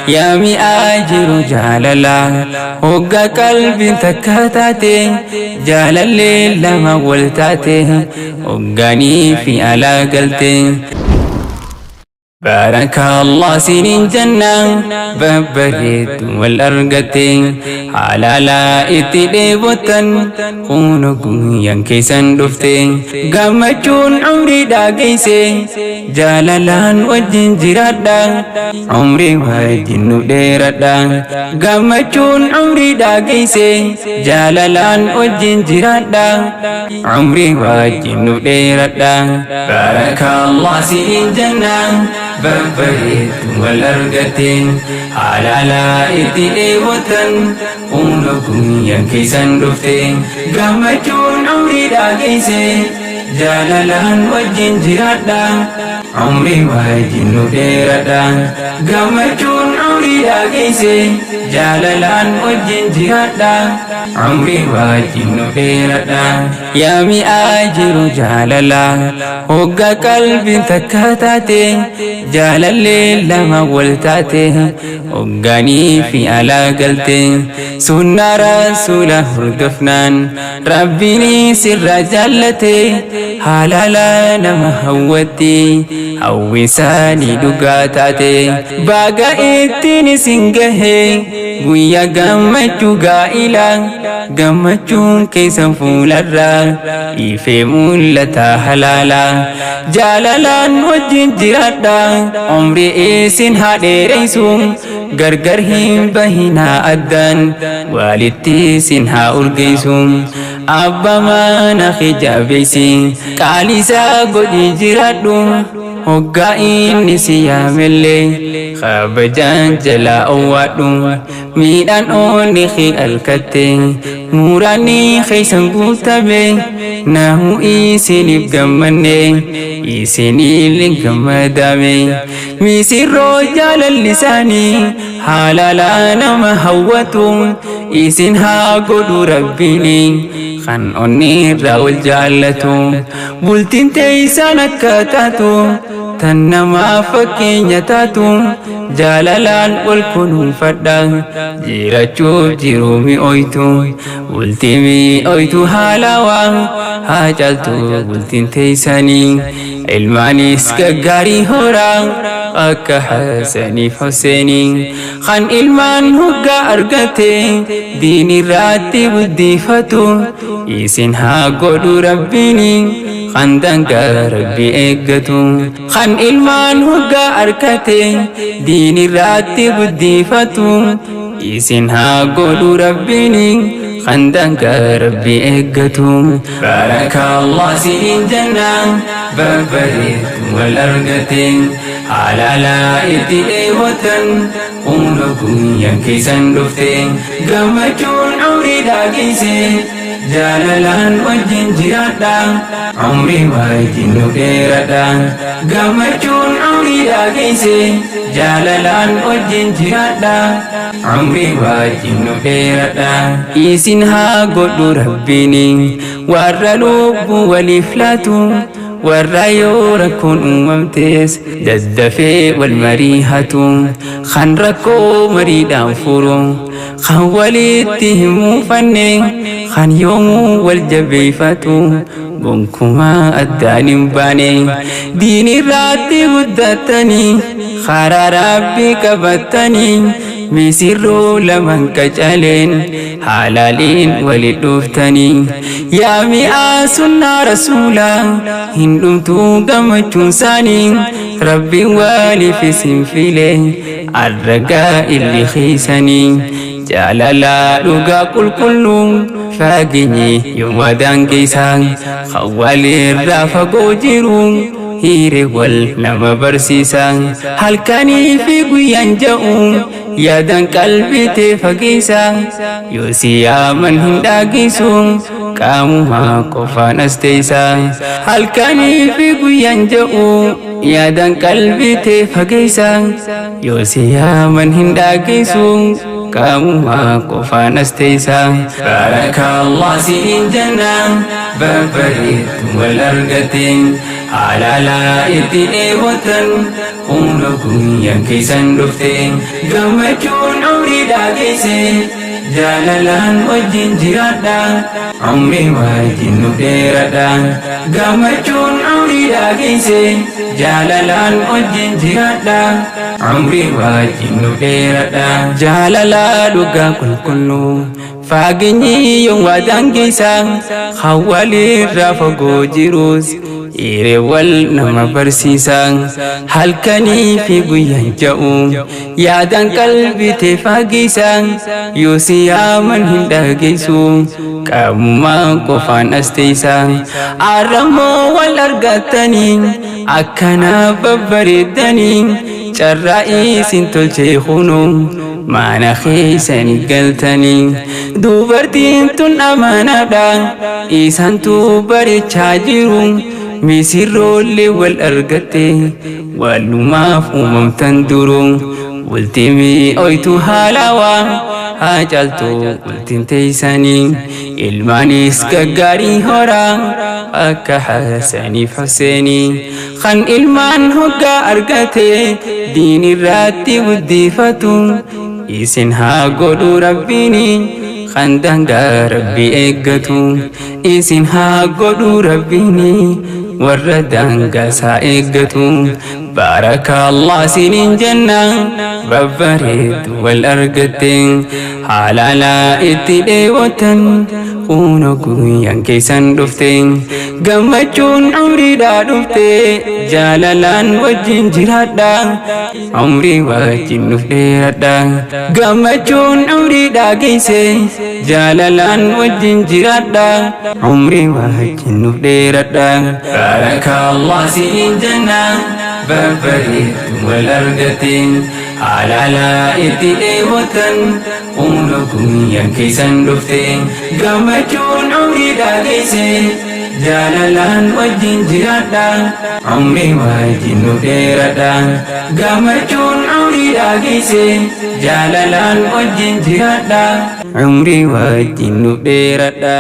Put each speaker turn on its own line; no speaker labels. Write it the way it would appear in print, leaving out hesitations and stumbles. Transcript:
يا مئاجر جاللا هقا قلبي تكاتاتي جالالي لما ولتاتي هقاني في علاقلتي بارك الله سنين جنة ببريت والأرقتين على لا اتدبوتن خونكم ينكسن دفتين قامتون عمري داقيسي جالالان وجن جرادا عمري وجن ديرادا قامتون عمري داقيسي جالالان وجن جرادا عمري وجن ديرادا بارك الله سنين جنة ببريت والأرقتين على لا اتدبوتن خونكم ينكسن دفتين قامتون عمري داقيسي جالالان وجن جرادا عمري وجن ديرادا قامتون عمري داقيسي جالالان وجن جرادا عمري وجن ديرادا يا مئاجر جاللا هقا قلبي تكاتاتي جالالي لما ولتاتي هقاني في علاقلتي سنة رسول هردفنان ربيني سر جالتي حلالا نما هوتي هوساني دقاتاتي باقا اتني سنگهي ويا قمتو قائلا قمتو كيسا فولرا يفهمون لتا حلالا جالالان وجن جرادا عمري إيسن هادي ريسوم غرغرهم بهنا أدن والدتي سنها أرقيسوم أبا ما نخي جابيسي قاليسا قدي جرادو هقا إني سياملي خابجان جلا أوادو ميدان أولي خي الكتي موراني خيسان قوتابي ناهو إيسيني بغماني إيسيني لغمدامي ميسي رجال اللساني حالالا نما هواتو إيسينها قدو ربيني خان أني راول جالتو بلتين تيسانا كاتاتو تنما فكينيا تاتو جالالان والكنون فدا جيرachuu jiruumi oytu bultiimi oytu haalawa haajaltu bultiin teeysanii ilmaanis gaggaarii horaa akka Hasaniif Huseenii kan ilmaan hoggaa argate diinirratti guddifatu isin haa godhu rabbiini kan dangaa rabbi eeggatu kan ilmaan hoggaa argate diinirratti guddifatu isin haa godhu rabbiini kan dangaa rabbi eeggatu barakallah siin jannaan babbareetu wal argateen حلالا اتدي وطن قولكم ينكسن دفتين قمتون عمري داقيسي جالالان وجن جرادا عمري وجن ديرادا قمتون عمري داقيسي جالالان وجن جرادا عمري وجن ديرادا إيسنها قد ربيني ورلوب والإفلاتو والرايو ركون أممتس ددفي والمريحة خان ركو مريدان فرو خان وليتهم فني خان يوم والجبيفة بنكما الدانم باني ديني راتي ودتني خارا ربي كبتني مسيرو لمن كجالين حلالين ولدفتني يا مئة سنة رسولا هندمتو قمتون ساني ربي والي في سنفيله الرقاء اللي خيساني جالالا لقا كل فاقني يوم دانكيسان خوالي الرافقو جيرون هيري والنما برسيسان هل كاني في قيان جاؤون يادان قلبي تفقيسان يوسيا من هنداقيسون كاموها قفان استيسان هل كاني في قيان جاؤون يادان قلبي تفقيسان يوسيا من هنداقيسون كاموها قفان استيسان بارك الله سين جنان ببريت والأرقتين halala itti dheebotan humna guyyan keessan dhufte gammachuun umrii dhageesse jaalalaan wajjin jiraadha umrii wajjin nu dheeradha gammachuun umrii dhageesse jaalalaan wajjin jiraadha umrii wajjin nu dheeradha jaalala dhugaa qulqulluu fageenyi yoon waadaan geessa hawwalirraa fagoo jirus Irewal nama barsiisa halkanii fi guyyaan ja'u yaadaan qalbii tee fageessa yoo si yaaman hin dhageessu qabumaa qofaan as teessa arramoo wal argatanii akkana babbareedanii carraa isin tolchee kunu mana keessanii galtanii dubartiin tun amanaadha isaantu bareechaa jiru misirroollee wal argatte walumaaf uumamtan duru waltimii oytu haalawaa haa caaltu waltiin teessanii ilmaanis gaggaarii horaa akka Hasaniif Huseenii kan ilmaan hoggaa argate diinirratti guddifatu isin haa godhu rabbiini kan dangaa rabbi eeggatu isin haa godhu rabbiini warra dangaa isaa eeggatu barakallah sinin jenna babbareedu wal argatte halala itti dheebotan humna guyyaan keessan dhufte gammachuun umriidhaa dhufte jaalalaan wajjin jiraadha umrii wajjin nuuf dheeradha gammachuun umriidhaa geesse jaalalaan wajjin jiraadha umrii wajjin nuuf dheeradha barakallah sinin jenna babbareedu wal argatte halala itti dheebotan humna guyyaan keessan dhufte gammachuun umriidhaa geesse jaalalaan wajjin jiraadha umrii wajjin nu dheeradha gammachuun umriidhaa geesse jaalalaan wajjin jiraadha umrii wajjin nu dheeradha